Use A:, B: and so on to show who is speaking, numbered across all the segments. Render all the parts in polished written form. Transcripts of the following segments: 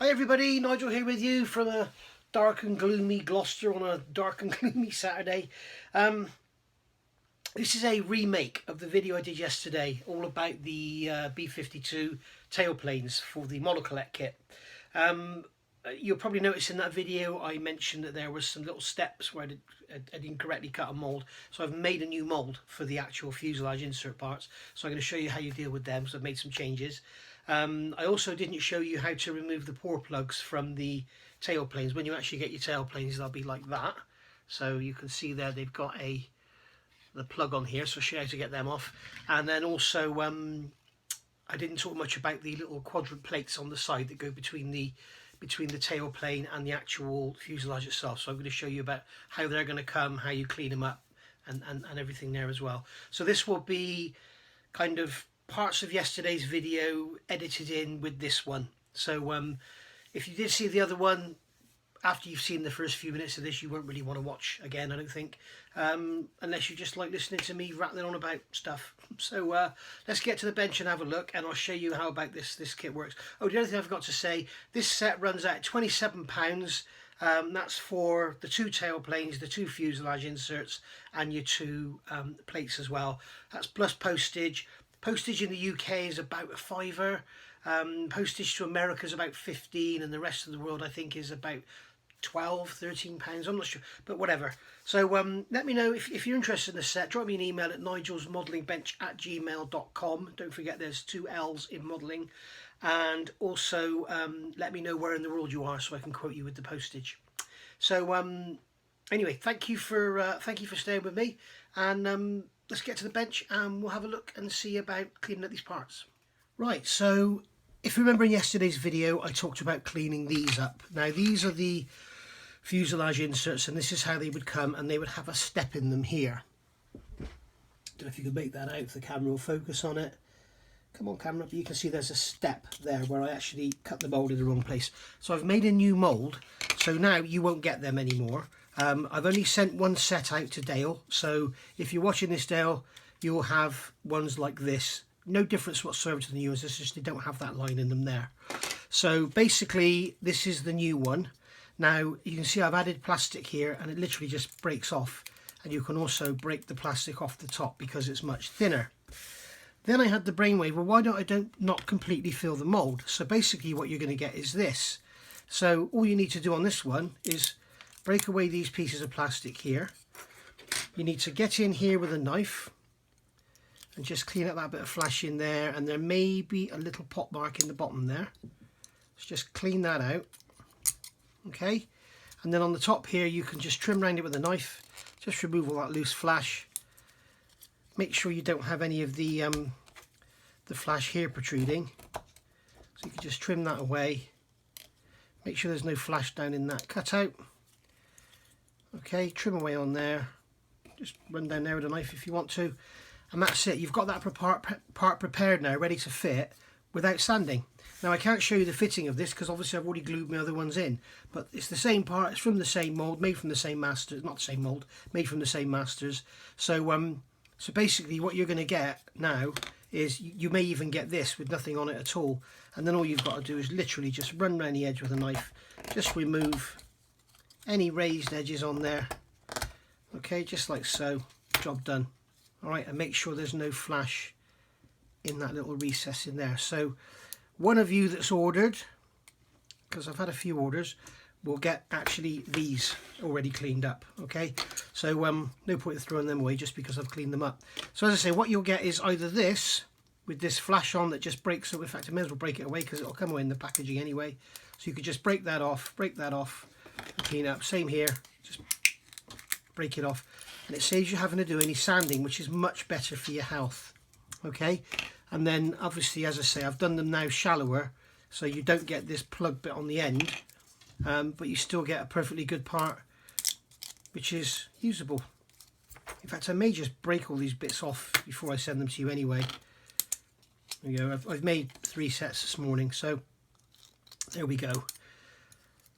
A: Hi everybody, Nigel here with you from a dark and gloomy Gloucester on a dark and gloomy Saturday. This is a remake of the video I did yesterday, all about the B-52 tailplanes for the Modelcollect kit. You'll probably notice in that video I mentioned that there was some little steps where I'd incorrectly cut a mould. So I've made a new mould for the actual fuselage insert parts. So I'm going to show you how you deal with them, so I've made some changes. I also didn't show you how to remove the pour plugs from the tailplanes. When you actually get your tailplanes, they'll be like that. So you can see there they've got the plug on here, so I'll show you how to get them off. And then also I didn't talk much about the little quadrant plates on the side that go between the tailplane and the actual fuselage itself. So I'm going to show you about how they're going to come, how you clean them up, and everything there as well. So this will be kind of parts of yesterday's video edited in with this one. So if you did see the other one, after you've seen the first few minutes of this, you won't really want to watch again, I don't think, unless you just like listening to me rattling on about stuff. So let's get to the bench and have a look, and I'll show you how about this kit works. Oh, the other thing I forgot to say, this set runs at £27. That's for the two tailplanes, the two fuselage inserts, and your two plates as well. That's plus postage. Postage in the UK is about a £5. Postage to America is about 15, and the rest of the world I think is about 12-13 pounds. I'm not sure, but whatever. So let me know if you're interested in the set. Drop me an email at nigelsmodelingbench@gmail.com. Don't forget there's 2 L's in modelling, and also let me know where in the world you are so I can quote you with the postage. So anyway, thank you for staying with me, and let's get to the bench and we'll have a look and see about cleaning up these parts. Right, so if you remember in yesterday's video I talked about cleaning these up. Now these are the fuselage inserts, and this is how they would come, and they would have a step in them here. Don't know if you can make that out, if the camera will focus on it. Come on camera, but you can see there's a step there where I actually cut the mould in the wrong place. So I've made a new mould, so now you won't get them anymore. I've only sent one set out to Dale, so if you're watching this, Dale, you'll have ones like this. No difference whatsoever to the new ones, it's just they don't have that line in them there. So basically this is the new one. Now you can see I've added plastic here, and it literally just breaks off, and you can also break the plastic off the top because it's much thinner. Then I had the brainwave, well, why don't I not completely fill the mould? So basically what you're going to get is this. So all you need to do on this one is break away these pieces of plastic here. You need to get in here with a knife and just clean up that bit of flash in there, and there may be a little pot mark in the bottom there. Let's just clean that out. Okay, and then on the top here you can just trim around it with a knife, just remove all that loose flash. Make sure you don't have any of the flash here protruding, so you can just trim that away. Make sure there's no flash down in that cutout. Okay, trim away on there, just run down there with a knife if you want to, and that's it. You've got that part prepared now, ready to fit without sanding. Now I can't show you the fitting of this because obviously I've already glued my other ones in, but it's the same part, it's from the same mould, made from the same masters, not the same mould, made from the same masters. So so basically what you're going to get now is you may even get this with nothing on it at all, and then all you've got to do is literally just run around the edge with a knife, just remove any raised edges on there. Okay, just like so, job done. Alright, and make sure there's no flash in that little recess in there. So one of you that's ordered, because I've had a few orders, will get actually these already cleaned up. Okay, so no point in throwing them away just because I've cleaned them up. So as I say, what you'll get is either this with this flash on that just breaks, so in fact I may as well break it away because it'll come away in the packaging anyway. So you could just break that off, and clean up. Same here, just break it off, and it saves you having to do any sanding, which is much better for your health. Okay, and then obviously, as I say, I've done them now shallower, so you don't get this plug bit on the end, but you still get a perfectly good part which is usable. In fact, I may just break all these bits off before I send them to you anyway. There you go, I've made 3 sets this morning, so there we go.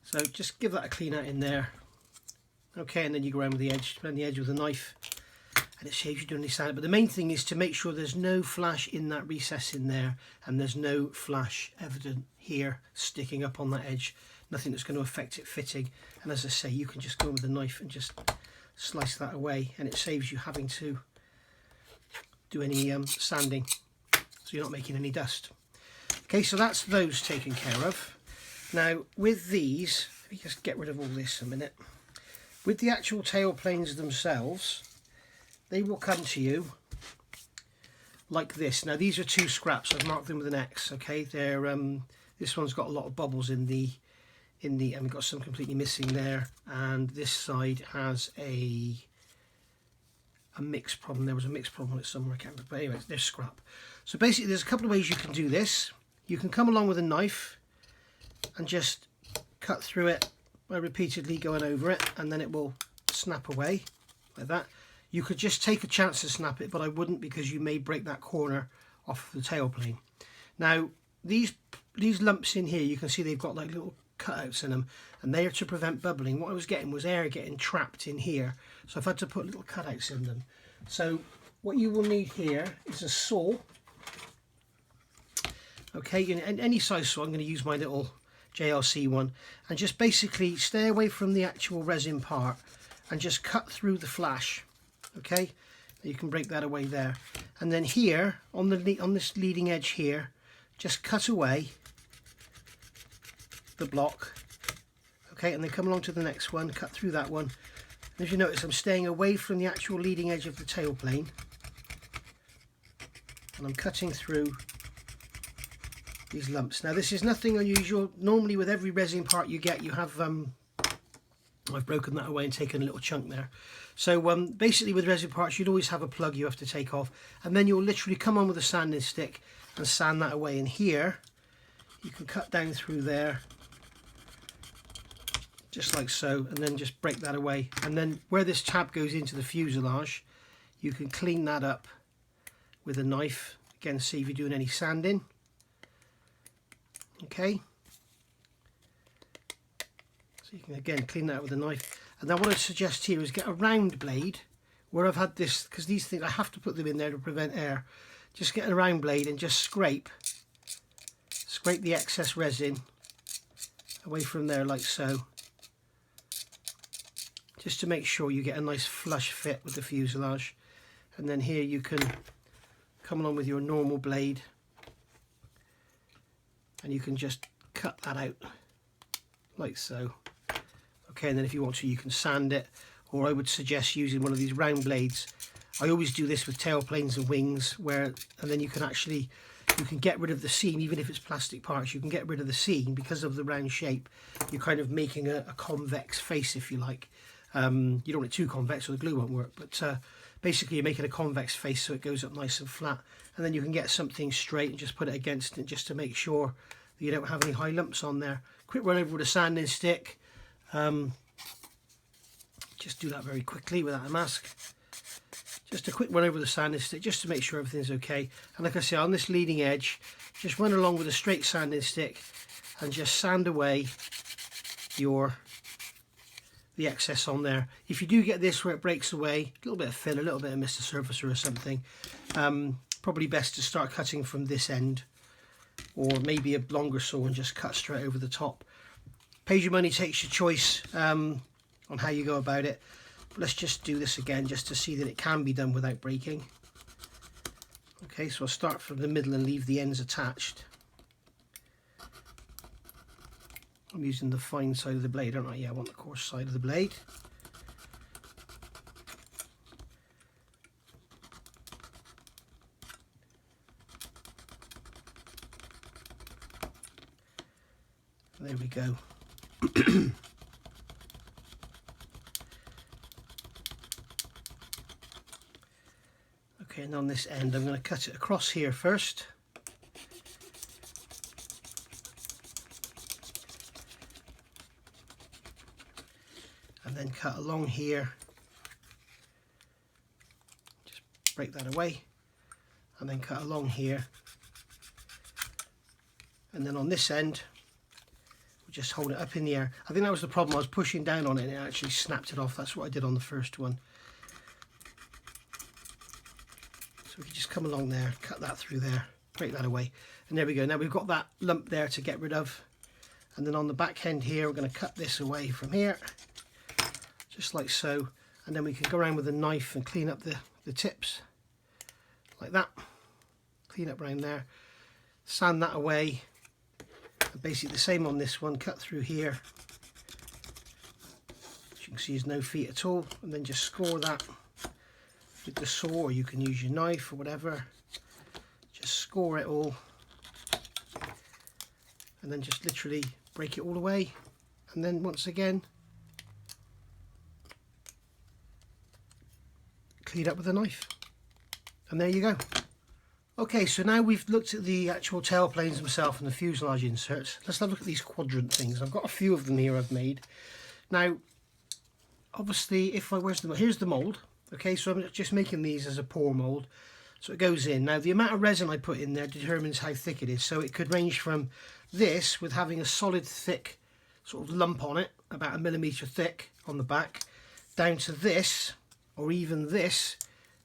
A: So just give that a clean out in there. Okay, and then you go around the edge with a knife, and it saves you doing any sanding. But the main thing is to make sure there's no flash in that recess in there, and there's no flash evident here sticking up on that edge, nothing that's going to affect it fitting. And as I say, you can just go in with a knife and just slice that away, and it saves you having to do any sanding, so you're not making any dust. Okay, so that's those taken care of. Now with these, let me just get rid of all this a minute. With the actual tail planes themselves, they will come to you like this. Now these are 2 scraps. I've marked them with an X. Okay, they're this one's got a lot of bubbles in the and we've got some completely missing there, and this side has a mix problem. There was a mix problem on it somewhere, I can't remember, but anyway, they're scrap. So basically there's a couple of ways you can do this. You can come along with a knife and just cut through it by repeatedly going over it, and then it will snap away like that. You could just take a chance to snap it, but I wouldn't, because you may break that corner off the tail plane. Now these lumps in here, you can see they've got like little cutouts in them, and they are to prevent bubbling. What I was getting was air getting trapped in here, so I've had to put little cutouts in them. So what you will need here is a saw. Okay, and any size saw. I'm going to use my little JLC one, and just basically stay away from the actual resin part and just cut through the flash. Okay, you can break that away there, and then here on this leading edge here, just cut away the block. Okay, and then come along to the next one, cut through that one, and if you notice, I'm staying away from the actual leading edge of the tail plane, and I'm cutting through these lumps. Now this is nothing unusual. Normally with every resin part you get, you have I've broken that away and taken a little chunk there. So basically with resin parts, you'd always have a plug you have to take off, and then you'll literally come on with a sanding stick and sand that away. And here you can cut down through there just like so, and then just break that away. And then where this tab goes into the fuselage, you can clean that up with a knife. Again, see if you're doing any sanding. Okay, so you can again clean that up with a knife. And then what I suggest here is get a round blade, where I've had this, because these things I have to put them in there to prevent air. Just get a round blade and just scrape the excess resin away from there like so, just to make sure you get a nice flush fit with the fuselage. And then here you can come along with your normal blade, and you can just cut that out like so. Okay, and then if you want to, you can sand it, or I would suggest using one of these round blades. I always do this with tail planes and wings, and then you can get rid of the seam. Even if it's plastic parts, you can get rid of the seam because of the round shape. You're kind of making a convex face, if you like. You don't want it too convex or the glue won't work, but basically you're making a convex face so it goes up nice and flat, and then you can get something straight and just put it against it just to make sure that you don't have any high lumps on there. Quick run over with a sanding stick. Just do that very quickly without a mask. Just a quick run over the sanding stick just to make sure everything's okay. And like I say, on this leading edge, just run along with a straight sanding stick and just sand away the excess on there. If you do get this where it breaks away, a little bit of fill, a little bit of Mr. Surfacer or something, probably best to start cutting from this end, or maybe a longer saw and just cut straight over the top. Pays your money, takes your choice on how you go about it. But let's just do this again just to see that it can be done without breaking. Okay, so I'll start from the middle and leave the ends attached. I'm using the fine side of the blade, aren't I? Yeah, I want the coarse side of the blade. There we go. Okay, and on this end I'm going to cut it across here first. And then cut along here. Just break that away. And then cut along here. And then on this end, just hold it up in the air. I think that was the problem. I was pushing down on it and it actually snapped it off. That's what I did on the first one. So we can just come along there, cut that through there. break that away, and there we go. Now we've got that lump there to get rid of, and then on the back end here we're going to cut this away from here, just like so, and then we can go around with a knife and clean up the tips like that. Clean up around there, sand that away, and basically the same on this one. Cut through here, as you can see there's no feet at all, and then just score that with the saw, or you can use your knife or whatever. Just score it all, and then just literally break it all away, and then once again clean up with a knife, and there you go. Okay, so now we've looked at the actual tailplanes themselves and the fuselage inserts. Let's have a look at these quadrant things. I've got a few of them here I've made. Now obviously here's the mould. Okay, so I'm just making these as a pour mould, so it goes in. Now the amount of resin I put in there determines how thick it is, so it could range from this, with having a solid thick sort of lump on it, about 1 millimetre thick on the back, down to this, or even this,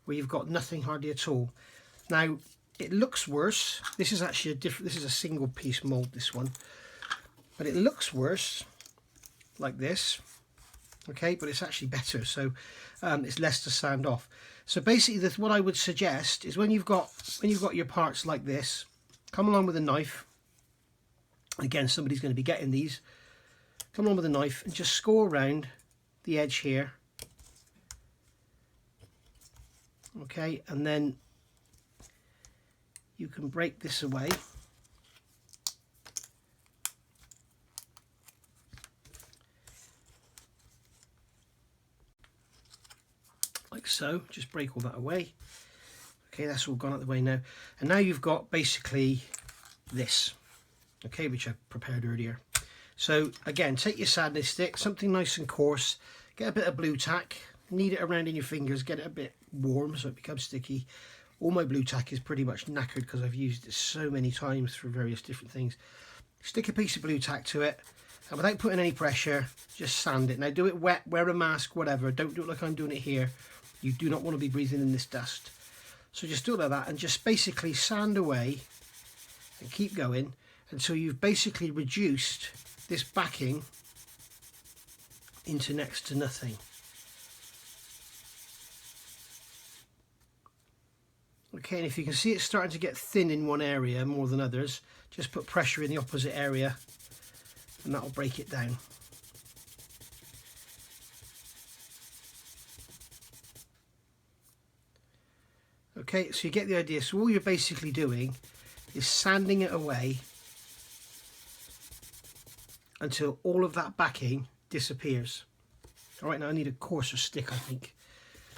A: where you've got nothing hardly at all. Now it looks worse. This is actually this is a single piece mould, this one, but it looks worse like this. Okay, but it's actually better, so it's less to sand off. So basically what I would suggest is when you've got your parts like this, come along with a knife. Again, somebody's going to be getting these. Come along with a knife and just score around the edge here. Okay, and then you can break this away. Like so, just break all that away. Okay, that's all gone out the way now. And now you've got basically this, okay, which I prepared earlier. So again, take your sanding stick, something nice and coarse, get a bit of blue tack, knead it around in your fingers, get it a bit warm so it becomes sticky. All my blue tack is pretty much knackered because I've used it so many times for various different things. Stick a piece of blue tack to it, and without putting any pressure, just sand it. Now do it wet, wear a mask, whatever. Don't do it like I'm doing it here. You do not want to be breathing in this dust. So just do it like that and just basically sand away and keep going until you've basically reduced this backing into next to nothing. Okay, and if you can see it's starting to get thin in one area more than others, just put pressure in the opposite area and that'll break it down. Okay, so you get the idea. So all you're basically doing is sanding it away until all of that backing disappears. All right, now I need a coarser stick, I think.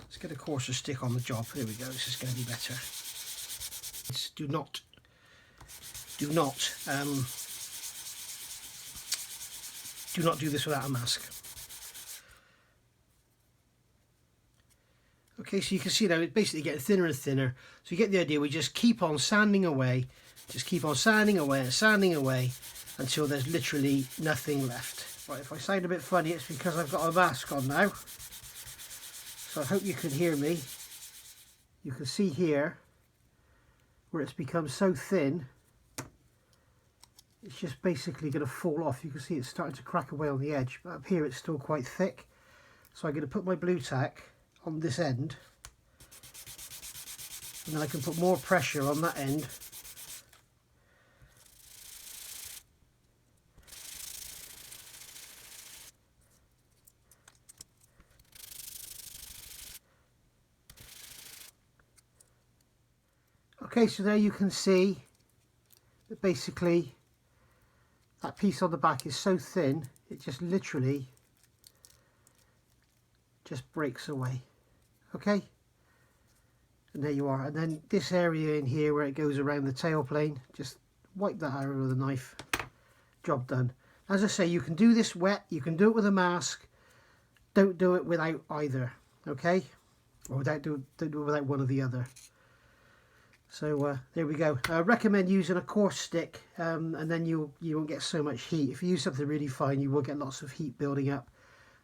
A: Let's get a coarser stick on the job. There we go, this is going to be better. Do not do this without a mask. Okay, so you can see now it's basically getting thinner and thinner. So you get the idea. We just keep on sanding away, just keep on sanding away and sanding away until there's literally nothing left. Right, if I sound a bit funny, it's because I've got a mask on now. So I hope you can hear me. You can see here where it's become so thin, it's just basically going to fall off. You can see it's starting to crack away on the edge, but up here it's still quite thick. So I'm going to put my blue tack on this end, and then I can put more pressure on that end. Okay, so there you can see that basically that piece on the back is so thin it just literally just breaks away. Okay, and there you are. And then this area in here where it goes around the tailplane, just wipe that out with a knife. Job done. As I say, you can do this wet, you can do it with a mask. Don't do it without either, okay, or don't do it without one or the other. So there we go. I recommend using a coarse stick, and then you won't get so much heat. If you use something really fine, you will get lots of heat building up,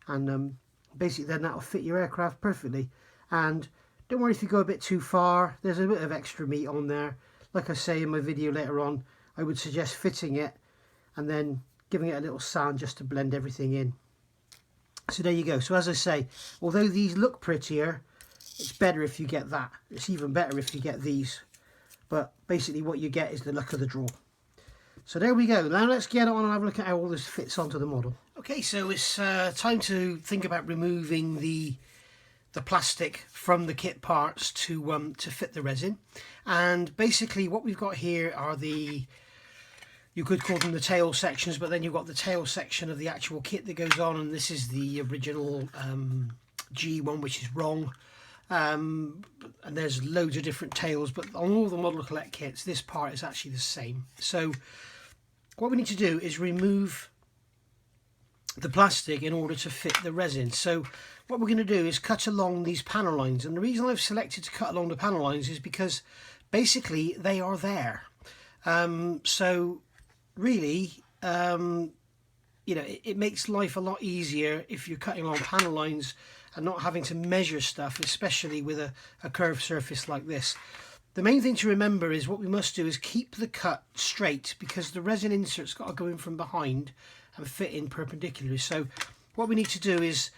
A: and basically then that'll fit your aircraft perfectly. And don't worry if you go a bit too far, there's a bit of extra meat on there. like I say in my video later on, I would suggest fitting it and then giving it a little sand just to blend everything in. So there you go. So as I say, although these look prettier, it's better if you get that. It's even better if you get these. But basically what you get is the luck of the draw. So there we go. Now let's get on and have a look at how all this fits onto the model. Okay, so it's time to think about removing the plastic from the kit parts to fit the resin. And basically what we've got here are you could call them the tail sections, but then you've got the tail section of the actual kit that goes on, and this is the original G one, which is wrong. And there's loads of different tails, but on all the Modelcollect kits this part is actually the same. So what we need to do is remove the plastic in order to fit the resin. So what we're going to do is cut along these panel lines, and the reason I've selected to cut along the panel lines is because basically they are there. So really, you know, it makes life a lot easier if you're cutting along panel lines and not having to measure stuff, especially with a curved surface like this. The main thing to remember is what we must do is keep the cut straight, because the resin insert's got to go in from behind and fit in perpendicularly. So what we need to do is,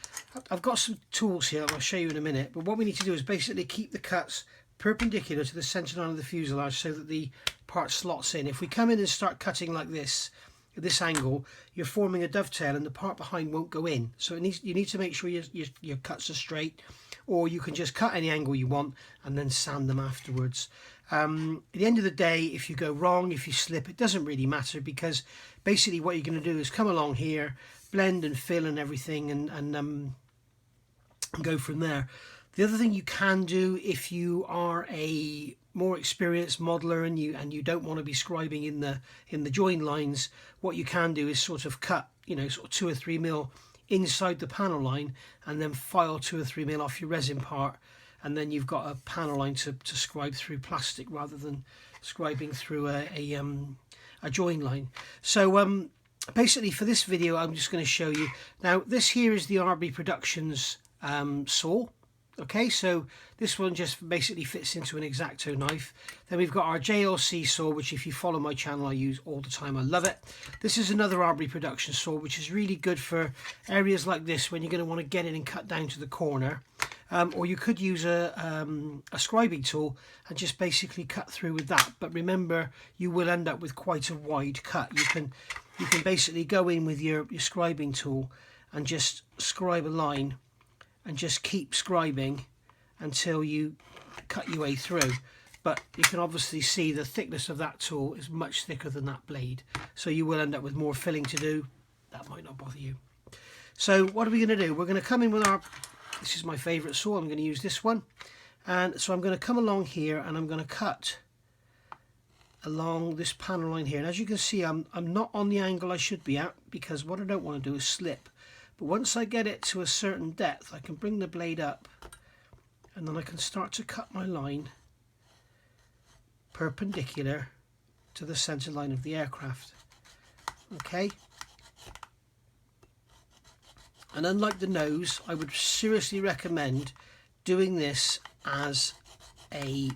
A: I've got some tools here I'll show you in a minute, but what we need to do is basically keep the cuts perpendicular to the centre line of the fuselage so that the part slots in. If we come in and start cutting like this, at this angle, you're forming a dovetail and the part behind won't go in. So you need to make sure your cuts are straight, or you can just cut any angle you want and then sand them afterwards. At the end of the day, if you go wrong, if you slip, it doesn't really matter, because basically what you're going to do is come along here, blend and fill and everything, and go from there. The other thing you can do, if you are a more experienced modeler and you don't want to be scribing in the join lines, what you can do is sort of cut, you know, sort of 2 or 3 mil inside the panel line, and then file 2 or 3 mil off your resin part, and then you've got a panel line to scribe through plastic rather than scribing through a join line. So basically for this video I'm just going to show you. Now this here is the RB Productions saw. Okay, so this one just basically fits into an X-Acto knife. Then we've got our JLC saw, which if you follow my channel I use all the time. I love it. This is another RB Production saw, which is really good for areas like this when you're going to want to get in and cut down to the corner. Or you could use a scribing tool and just basically cut through with that. But remember, you will end up with quite a wide cut. You can basically go in with your scribing tool and just scribe a line and just keep scribing until you cut your way through. But you can obviously see the thickness of that tool is much thicker than that blade, so you will end up with more filling to do. That might not bother you. So what are we going to do? We're going to come in with our, this is my favourite saw, I'm going to use this one, and so I'm going to come along here and I'm going to cut along this panel line here. And as you can see, I'm not on the angle I should be at, because what I don't want to do is slip. But once I get it to a certain depth, I can bring the blade up and then I can start to cut my line perpendicular to the centre line of the aircraft. Okay? And unlike the nose, I would seriously recommend doing this as a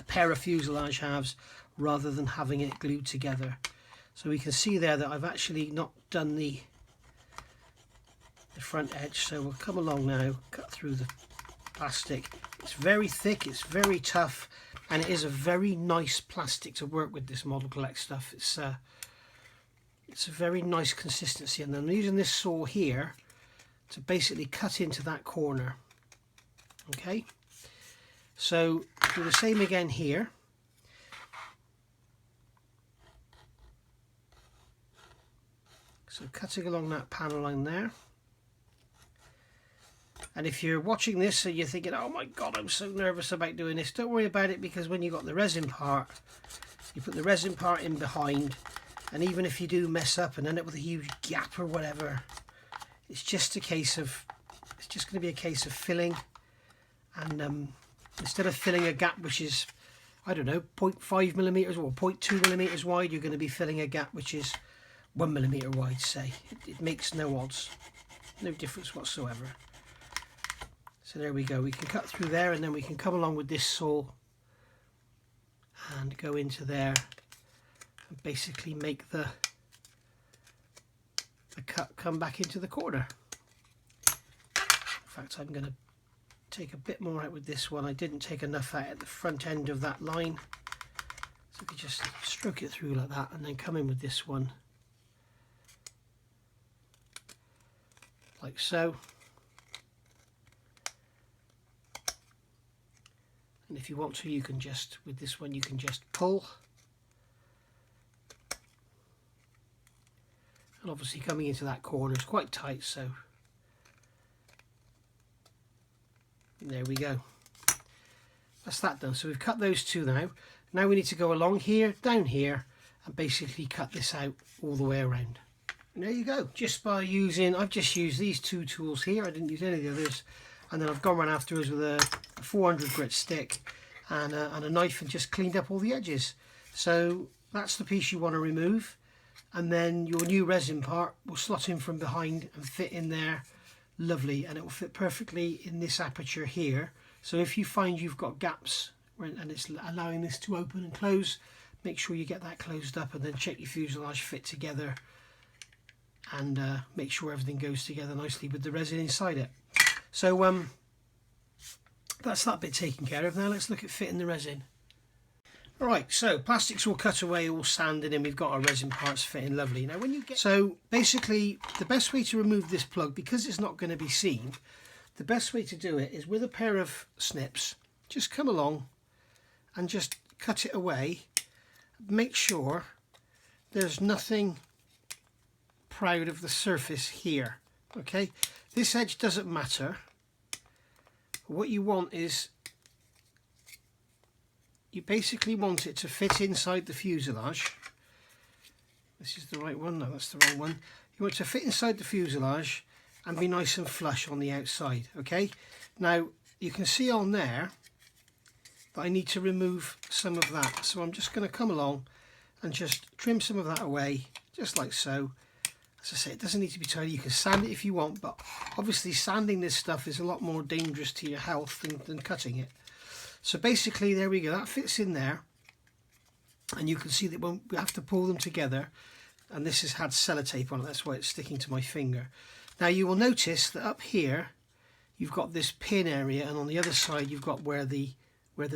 A: pair of fuselage halves rather than having it glued together. So we can see there that I've actually not done the front edge, so we'll come along now, cut through the plastic. It's very thick, it's very tough, and it is a very nice plastic to work with, this Modelcollect stuff. It's a very nice consistency, and then I'm using this saw here to basically cut into that corner. Okay, so do the same again here. So cutting along that panel line there. And if you're watching this and you're thinking, oh my god, I'm so nervous about doing this, don't worry about it, because when you've got the resin part, you put the resin part in behind, and even if you do mess up and end up with a huge gap or whatever, it's just a case of, it's just going to be a case of filling. And instead of filling a gap which is, I don't know, 0.5 millimeters or 0.2 millimeters wide, you're going to be filling a gap which is 1 millimeter wide, say. It makes no odds, no difference whatsoever. So there we go, we can cut through there, and then we can come along with this saw and go into there and basically make the cut come back into the corner. In fact, I'm going to take a bit more out with this one. I didn't take enough out at the front end of that line, so if you just stroke it through like that and then come in with this one like so. And if you want to, you can just, with this one, you can just pull. And obviously coming into that corner is quite tight, so there we go. That's that done. So we've cut those two now. Now we need to go along here, down here, and basically cut this out all the way around. And there you go. Just by using, I've just used these two tools here. I didn't use any of the others. And then I've gone around afterwards with a 400 grit stick and a knife and just cleaned up all the edges. So that's the piece you want to remove. And then your new resin part will slot in from behind and fit in there lovely, and it will fit perfectly in this aperture here. So if you find you've got gaps and it's allowing this to open and close, make sure you get that closed up, and then check your fuselage fit together and make sure everything goes together nicely with the resin inside it. So that's that bit taken care of. Now let's look at fitting the resin. Alright, so plastic's all cut away, all sanded, and we've got our resin parts fitting lovely. Now when you get... So basically the best way to remove this plug, because it's not going to be seen, the best way to do it is with a pair of snips. Just come along and just cut it away. Make sure there's nothing proud of the surface here. Okay, this edge doesn't matter. What you want is, you basically want it to fit inside the fuselage. This is the right one, no, that's the wrong one. You want it to fit inside the fuselage and be nice and flush on the outside. Okay, now you can see on there that I need to remove some of that, so I'm just going to come along and just trim some of that away, just like so. As I say, it doesn't need to be tidy. You can sand it if you want, but obviously sanding this stuff is a lot more dangerous to your health than cutting it. So basically, there we go, that fits in there, and you can see that when we have to pull them together, and this has had sellotape on it, that's why it's sticking to my finger. Now you will notice that up here you've got this pin area, and on the other side you've got where the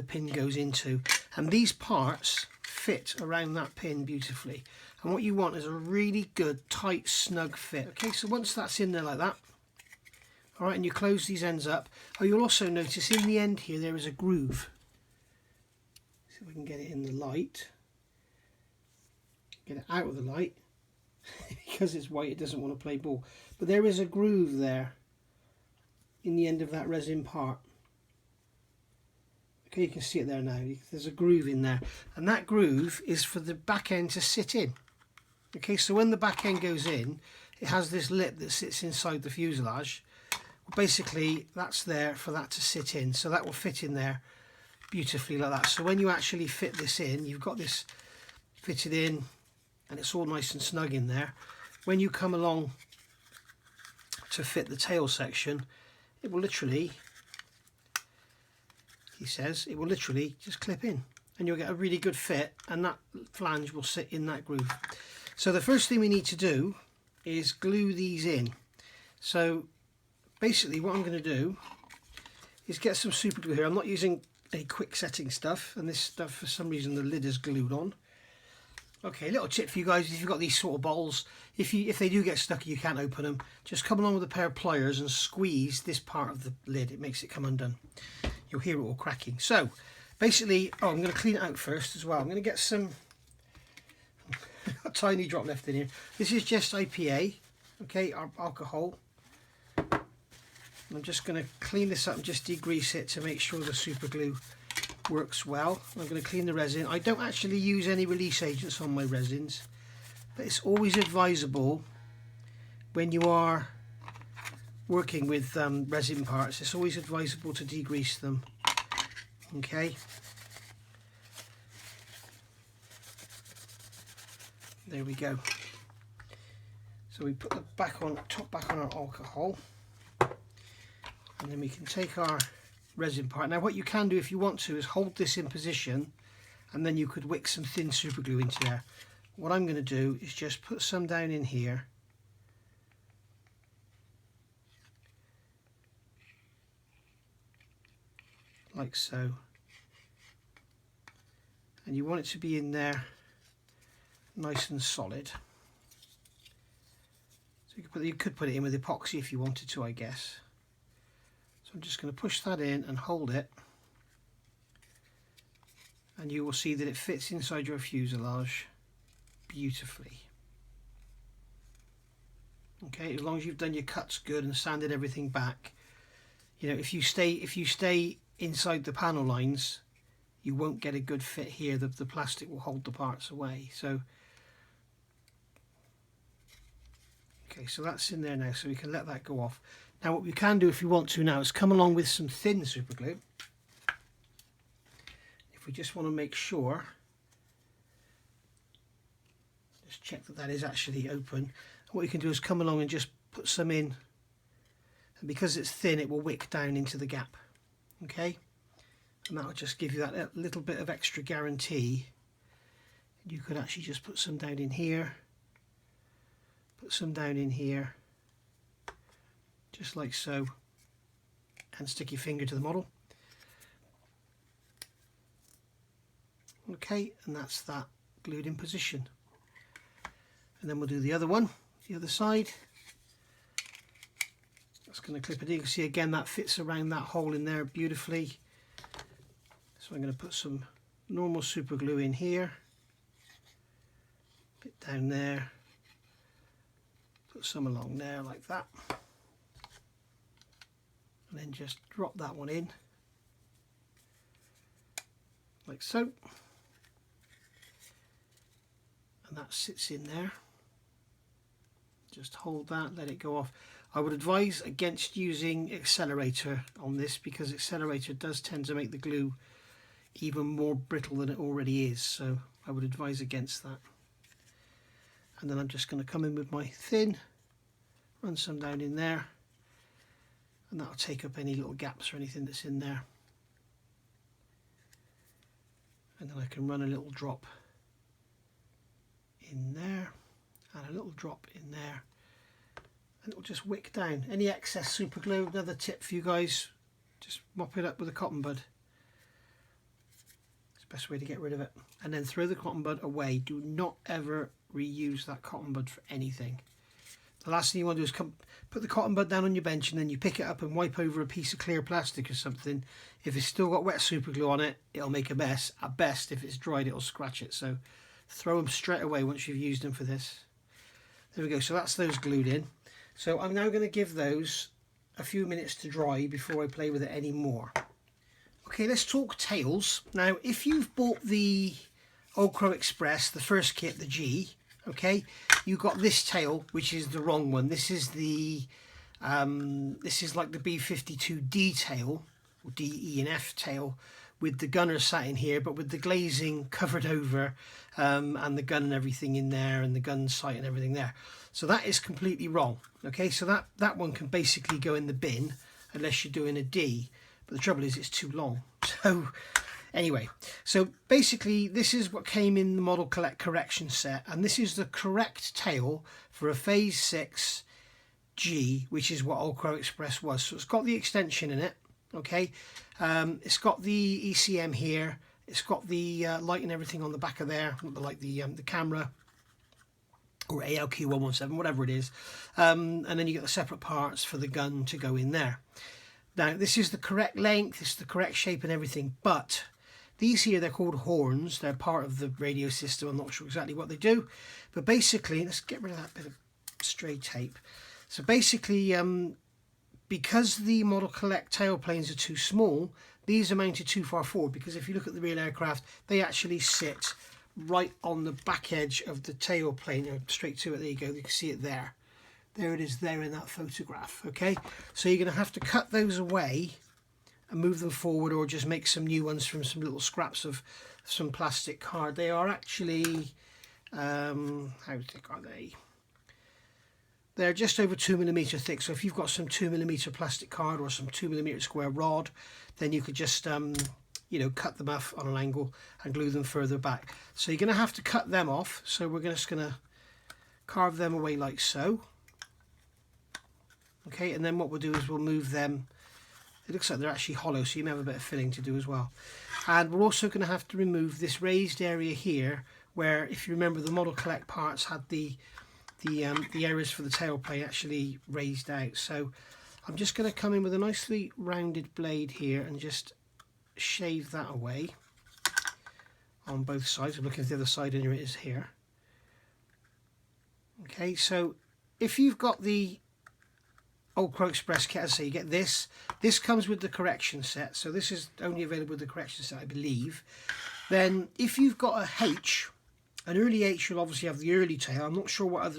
A: pin goes into, and these parts fit around that pin beautifully. And what you want is a really good tight snug fit. Okay, so once that's in there like that, all right, and you close these ends up. Oh, you'll also notice in the end here there is a groove. See if we can get it in the light. Get it out of the light. Because it's white, it doesn't want to play ball. But there is a groove there in the end of that resin part. Okay, you can see it there now. There's a groove in there. And that groove is for the back end to sit in. Okay, so when the back end goes in, it has this lip that sits inside the fuselage. Basically that's there for that to sit in, so that will fit in there beautifully like that. So when you actually fit this in, you've got this fitted in and it's all nice and snug in there. When you come along to fit the tail section, it will literally, he says, it will literally just clip in and you'll get a really good fit, and that flange will sit in that groove. So the first thing we need to do is glue these in. So basically what I'm going to do is get some super glue here. I'm not using a quick setting stuff, and this stuff for some reason the lid is glued on. Okay, a little tip for you guys: if you've got these sort of bowls, if they do get stuck and you can't open them, just come along with a pair of pliers and squeeze this part of the lid. It makes it come undone. You'll hear it all cracking. So basically, I'm going to clean it out first as well. I'm going to get some a tiny drop left in here. This is just IPA, okay, alcohol. I'm just going to clean this up and just degrease it to make sure the super glue works well. I'm going to clean the resin. I don't actually use any release agents on my resins, but it's always advisable when you are working with resin parts, it's always advisable to degrease them. Okay. There we go. So we put the top back on our alcohol. And then we can take our resin part. Now what you can do if you want to is hold this in position and then you could wick some thin super glue into there. What I'm going to do is just put some down in here, like so, and you want it to be in there nice and solid. So you could put it in with epoxy if you wanted to, I guess. So I'm just going to push that in and hold it, and you will see that it fits inside your fuselage beautifully. Okay, as long as you've done your cuts good and sanded everything back, you know, if you stay inside the panel lines, you won't get a good fit here. The plastic will hold the parts away. So okay, so that's in there now, so we can let that go off. Now what we can do if you want to now is come along with some thin super glue. If we just want to make sure, just check that that is actually open. What you can do is come along and just put some in, and because it's thin it will wick down into the gap. Okay, and that will just give you that little bit of extra guarantee. You could actually just put some down in here, put some down in here, just like so, and stick your finger to the model. Okay, and that's that glued in position. And then we'll do the other one, the other side. That's going to clip it in. You can see again that fits around that hole in there beautifully. So I'm going to put some normal super glue in here, a bit down there, put some along there like that, and then just drop that one in like so, and that sits in there. Just hold that, let it go off. I would advise against using accelerator on this, because accelerator does tend to make the glue even more brittle than it already is, so I would advise against that. And then I'm just going to come in with my thin, run some down in there, and that'll take up any little gaps or anything that's in there. And then I can run a little drop in there and a little drop in there, and it'll just wick down any excess super glue. Another tip for you guys, just mop it up with a cotton bud. It's the best way to get rid of it. And then throw the cotton bud away. Do not ever reuse that cotton bud for anything. The last thing you want to do is put the cotton bud down on your bench, and then you pick it up and wipe over a piece of clear plastic or something. If it's still got wet super glue on it, it'll make a mess. At best, if it's dried, it'll scratch it. So throw them straight away once you've used them for this. There we go, so that's those glued in. So I'm now going to give those a few minutes to dry before I play with it anymore. Okay, let's talk tails. Now, if you've bought the Old Crow Express, the first kit, the G, okay, you got this tail, which is the wrong one. This is the this is like the B-52 D tail, or D, E and F tail, with the gunner sat in here, but with the glazing covered over, and the gun and everything in there, and the gun sight and everything there. So that is completely wrong. Okay, so that one can basically go in the bin unless you're doing a D, but the trouble is it's too long. So anyway, so basically this is what came in the Modelcollect correction set, and this is the correct tail for a Phase 6 G, which is what Old Crow Express was. So it's got the extension in it. Okay, it's got the ECM here, it's got the light and everything on the back of there, like the camera, or ALQ117, whatever it is, and then you get the separate parts for the gun to go in there. Now this is the correct length, it's the correct shape and everything, but these here, they're called horns. They're part of the radio system. I'm not sure exactly what they do, but basically, let's get rid of that bit of stray tape. So basically, because the Modelcollect tailplanes are too small, these are mounted too far forward, because if you look at the real aircraft, they actually sit right on the back edge of the tailplane, straight to it. There you go, you can see it there. There it is there in that photograph. Okay, so you're going to have to cut those away and move them forward, or just make some new ones from some little scraps of some plastic card. They are actually, how thick are they? They're just over 2mm thick, so if you've got some 2mm plastic card or some 2mm square rod, then you could just you know, cut them off on an angle and glue them further back. So you're going to have to cut them off. So we're just going to carve them away like so. Okay, and then what we'll do is we'll move them. It looks like they're actually hollow, so you may have a bit of filling to do as well. And we're also going to have to remove this raised area here, where, if you remember, the Modelcollect parts had the areas for the tailplane actually raised out. So I'm just going to come in with a nicely rounded blade here and just shave that away on both sides. I'm looking at the other side, and here it is here. Okay, so if you've got the Old Crow Express kit, as I say, you get this. This comes with the correction set, so this is only available with the correction set, I believe. Then if you've got a H, an early H, you'll obviously have the early tail. I'm not sure what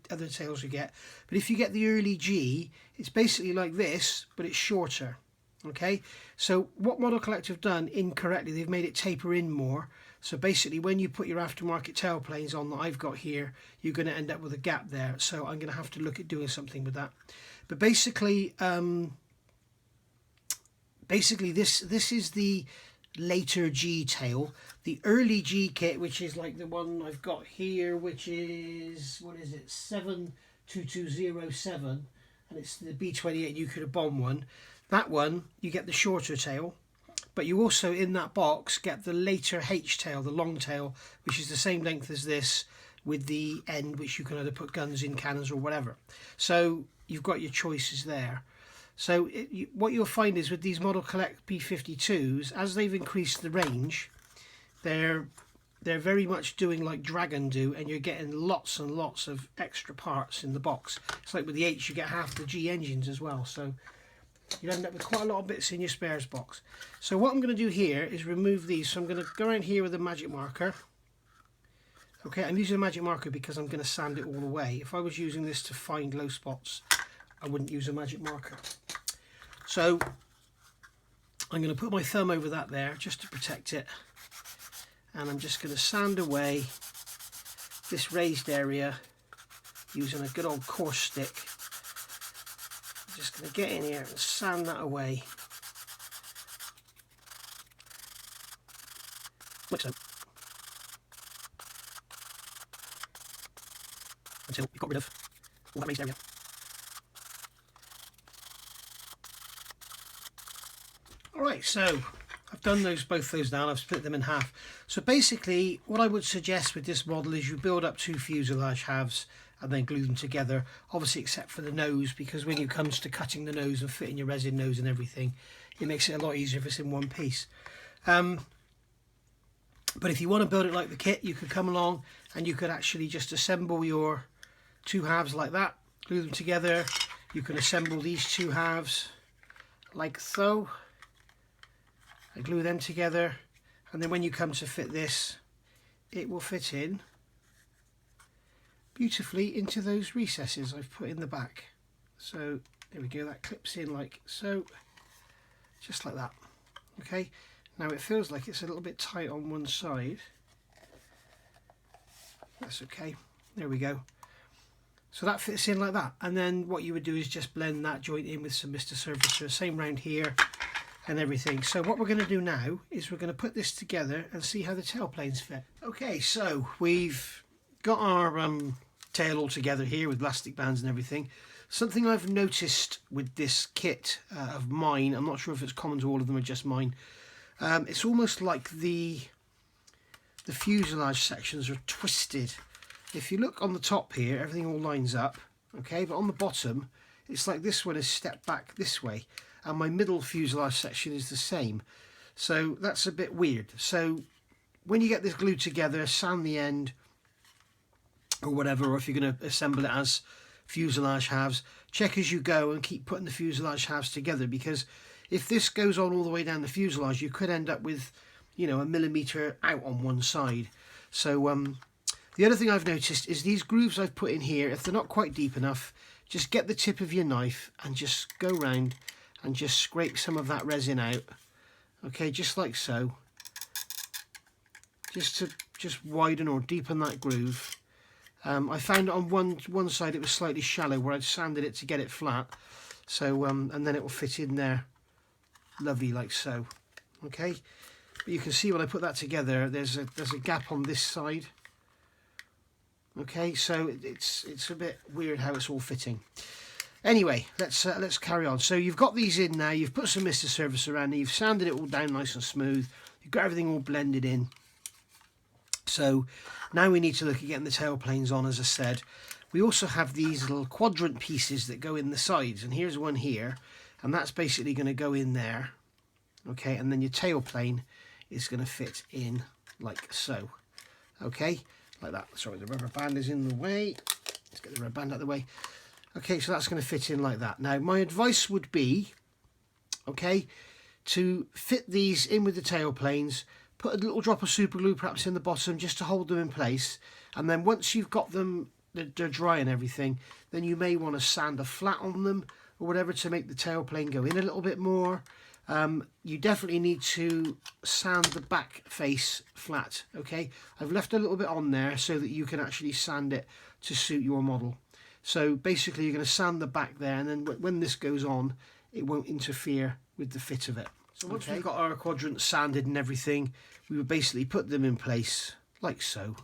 A: other tails you get, but if you get the early G, it's basically like this, but it's shorter. Okay, so what Modelcollect have done incorrectly, they've made it taper in more. So basically, when you put your aftermarket tailplanes on that I've got here, you're going to end up with a gap there. So I'm going to have to look at doing something with that. But basically, this is the later G tail. The early G kit, which is like the one I've got here, which is, what is it, 72207, and it's the B-28 nuclear bomb one. That one, you get the shorter tail, but you also, in that box, get the later H tail, the long tail, which is the same length as this, with the end which you can either put guns in, cannons, or whatever. So you've got your choices there. So what you'll find is with these Modelcollect B-52s, as they've increased the range, they're very much doing like Dragon do, and you're getting lots and lots of extra parts in the box. It's like with the H, you get half the G engines as well. So you end up with quite a lot of bits in your spares box. So what I'm going to do here is remove these. So I'm going to go around here with a magic marker. Okay, I'm using a magic marker because I'm going to sand it all away. If I was using this to find low spots, I wouldn't use a magic marker. So I'm going to put my thumb over that there just to protect it. And I'm just going to sand away this raised area using a good old coarse stick. I'm just going to get in here and sand that away. Like so. Until you've got rid of all that raised area. Alright, so I've done both those down, I've split them in half. So basically what I would suggest with this model is you build up 2 fuselage halves and then glue them together, obviously except for the nose, because when it comes to cutting the nose and fitting your resin nose and everything, it makes it a lot easier if it's in one piece. But if you want to build it like the kit, you could come along and you could actually just assemble your 2 halves like that, glue them together. You can assemble these 2 halves like so, and glue them together, and then when you come to fit this, it will fit in beautifully into those recesses I've put in the back. So there we go, that clips in like so, just like that. Okay, now it feels like it's a little bit tight on one side. That's okay, there we go. So that fits in like that, and then what you would do is just blend that joint in with some Mr. Surfacer, same round here and everything. So what we're going to do now is we're going to put this together and see how the tailplanes fit. Okay, so we've got our tail all together here with elastic bands and everything. Something I've noticed with this kit of mine, I'm not sure if it's common to all of them or just mine, it's almost like the fuselage sections are twisted. If you look on the top here, everything all lines up, okay, but on the bottom it's like this one is stepped back this way, and my middle fuselage section is the same. So that's a bit weird. So when you get this glued together, sand the end or whatever, or if you're going to assemble it as fuselage halves, check as you go and keep putting the fuselage halves together, because if this goes on all the way down the fuselage, you could end up with, you know, a millimetre out on one side. So the other thing I've noticed is these grooves I've put in here, if they're not quite deep enough, just get the tip of your knife and just go round and just scrape some of that resin out. Okay, just like so. Just to widen or deepen that groove. I found on one side it was slightly shallow where I'd sanded it to get it flat. So and then it will fit in there lovely like so. Okay, But you can see when I put that together, there's a gap on this side. Okay, so it's a bit weird how it's all fitting. Anyway, let's carry on. So you've got these in now. You've put some Mr. Surface around it. You've sanded it all down nice and smooth. You've got everything all blended in. So now we need to look at getting the tail planes on, as I said. We also have these little quadrant pieces that go in the sides, and here's one here, and that's basically going to go in there. Okay, and then your tail plane is going to fit in like so. Okay, like that. Sorry, the rubber band is in the way. Let's get the rubber band out of the way. Okay, so that's going to fit in like that. Now, my advice would be, okay, to fit these in with the tail planes, put a little drop of super glue perhaps in the bottom just to hold them in place, and then once you've got them, they're dry and everything, then you may want to sand a flat on them or whatever to make the tail plane go in a little bit more. You definitely need to sand the back face flat. Okay, I've left a little bit on there so that you can actually sand it to suit your model. So basically you're going to sand the back there, and then when this goes on, it won't interfere with the fit of it. So once we've got our quadrants sanded and everything, we would basically put them in place like so.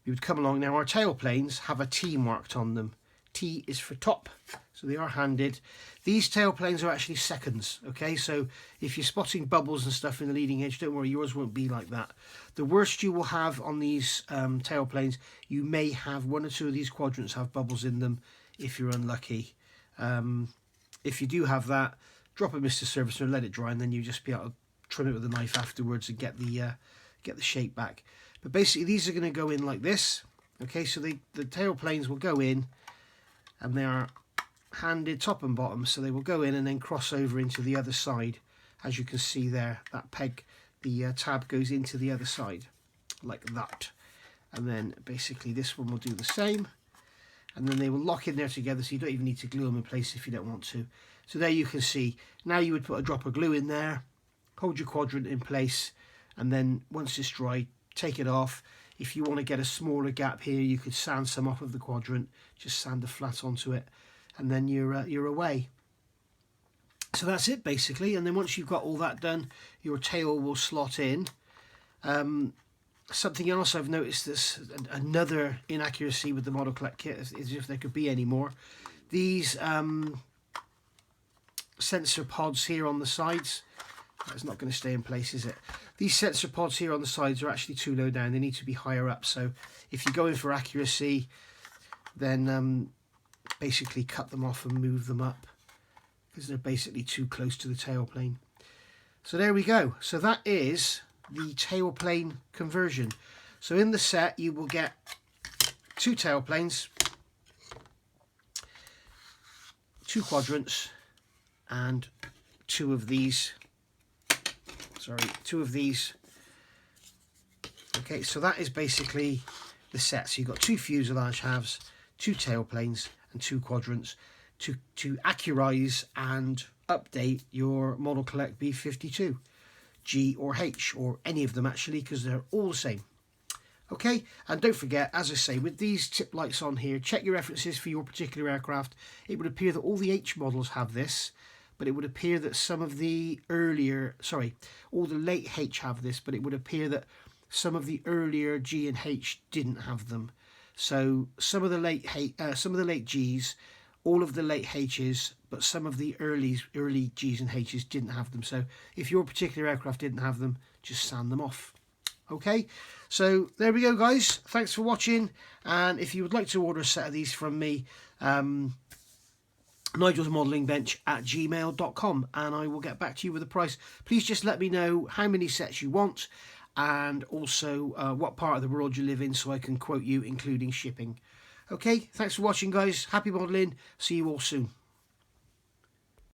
A: We would come along. Now our tail planes have a T marked on them. T is for top, so they are handed. These tail planes are actually seconds, okay? So if you're spotting bubbles and stuff in the leading edge, don't worry, yours won't be like that. The worst you will have on these tail planes, you may have one or two of these quadrants have bubbles in them if you're unlucky. If you do have that, drop a Mr. Surfacer and let it dry, and then you just be able to trim it with a knife afterwards and get the shape back. But basically these are going to go in like this. Okay, so the tail planes will go in, and they are handed top and bottom, so they will go in and then cross over into the other side. As you can see there, that peg, the tab goes into the other side like that, and then basically this one will do the same, and then they will lock in there together, so you don't even need to glue them in place if you don't want to. So there you can see, now you would put a drop of glue in there, hold your quadrant in place, and then once it's dry, take it off. If you want to get a smaller gap here, you could sand some off of the quadrant, just sand a flat onto it, and then you're away. So that's it basically, and then once you've got all that done, your tail will slot in. Something else I've noticed, that's another inaccuracy with the Modelcollect kit, is if there could be any more. These sensor pods here on the sides, that's not going to stay in place, is it? These sensor pods here on the sides are actually too low down. They need to be higher up. So if you go in for accuracy, then basically cut them off and move them up, because they're basically too close to the tail plane. So there we go. So that is the tail plane conversion. So in the set you will get 2 tail planes, 2 quadrants, and 2 of these. Sorry, 2 of these. Okay, so that is basically the set. So you've got 2 fuselage halves, 2 tail planes, and 2 quadrants to accurize and update your Modelcollect B-52 G or H, or any of them actually, because they're all the same. Okay, and don't forget, as I say, with these tip lights on here, check your references for your particular aircraft. It would appear that all the H models have this, but it would appear that some of the all the late H have this, but it would appear that some of the earlier G and H didn't have them. So some of the late Gs, all of the late H's, but some of the early G's and H's didn't have them. So if your particular aircraft didn't have them, just sand them off. Okay, so there we go, guys. Thanks for watching, and if you would like to order a set of these from me, nigelsmodelingbench@gmail.com, and I will get back to you with a price. Please just let me know how many sets you want, and also what part of the world you live in, so I can quote you including shipping. Okay, thanks for watching, guys. Happy modelling. See you all soon.